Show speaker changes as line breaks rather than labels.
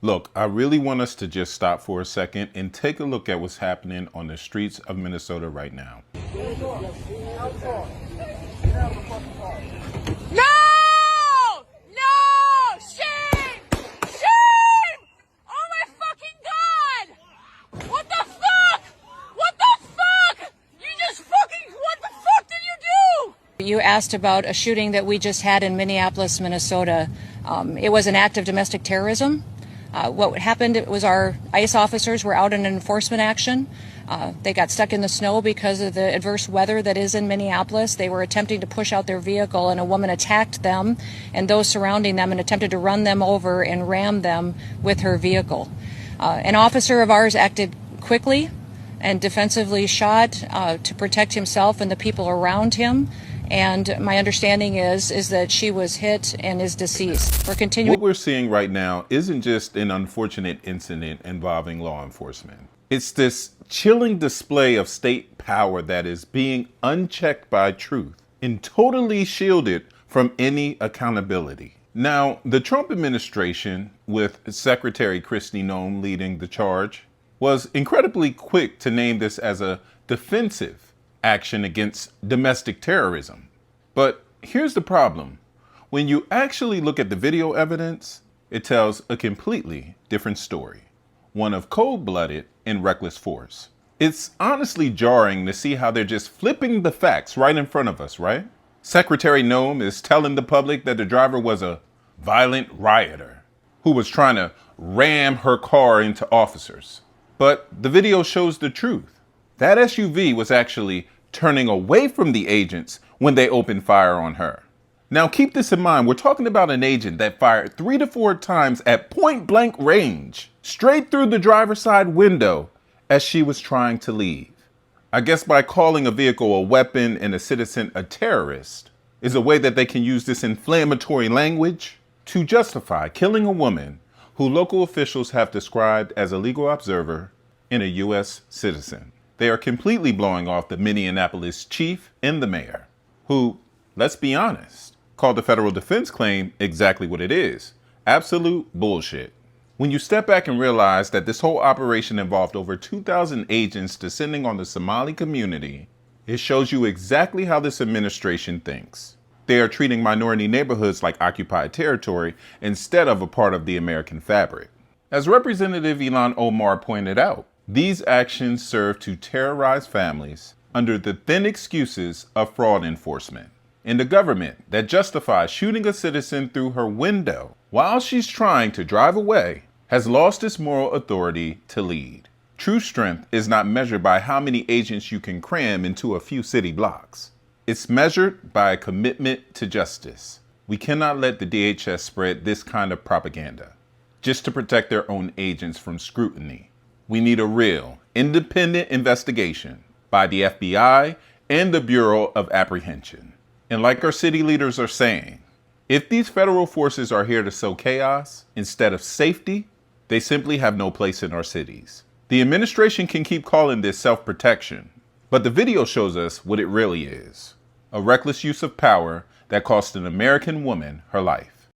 Look, I really want us to just stop for a second and take a look at what's happening on the streets of Minnesota right now.
No! No! Shame! Shame! Oh my fucking God! What the fuck? What the fuck? You just fucking, what the fuck did you do?
You asked about a shooting that we just had in Minneapolis, Minnesota. It was an act of domestic terrorism. What happened was our ICE officers were out in an enforcement action. They got stuck in the snow because of the adverse weather that is in Minneapolis. They were attempting to push out their vehicle, and a woman attacked them and those surrounding them and attempted to run them over and ram them with her vehicle. An officer of ours acted quickly and defensively shot to protect himself and the people around him. And my understanding is that she was hit and is deceased. We're continuing.
What we're seeing right now isn't just an unfortunate incident involving law enforcement. It's this chilling display of state power that is being unchecked by truth and totally shielded from any accountability. Now, the Trump administration, with Secretary Kristi Noem leading the charge, was incredibly quick to name this as a defensive action against domestic terrorism. But here's the problem. When you actually look at the video evidence, it tells a completely different story. One of cold-blooded and reckless force. It's honestly jarring to see how they're just flipping the facts right in front of us, right? Secretary Noem is telling the public that the driver was a violent rioter who was trying to ram her car into officers. But the video shows the truth. That SUV was actually turning away from the agents when they opened fire on her. Now keep this in mind, we're talking about an agent that fired 3 to 4 times at point blank range, straight through the driver's side window as she was trying to leave. I guess by calling a vehicle a weapon and a citizen a terrorist is a way that they can use this inflammatory language to justify killing a woman who local officials have described as a legal observer and a U.S. citizen. They are completely blowing off the Minneapolis chief and the mayor, who, let's be honest, called the federal defense claim exactly what it is: absolute bullshit. When you step back and realize that this whole operation involved over 2,000 agents descending on the Somali community, it shows you exactly how this administration thinks. They are treating minority neighborhoods like occupied territory instead of a part of the American fabric. As Representative Ilhan Omar pointed out, these actions serve to terrorize families under the thin excuses of fraud enforcement. And the government that justifies shooting a citizen through her window while she's trying to drive away has lost its moral authority to lead. True strength is not measured by how many agents you can cram into a few city blocks. It's measured by a commitment to justice. We cannot let the DHS spread this kind of propaganda just to protect their own agents from scrutiny. We need a real, independent investigation by the FBI and the Bureau of Apprehension. And like our city leaders are saying, if these federal forces are here to sow chaos instead of safety, they simply have no place in our cities. The administration can keep calling this self-protection, but the video shows us what it really is: a reckless use of power that cost an American woman her life.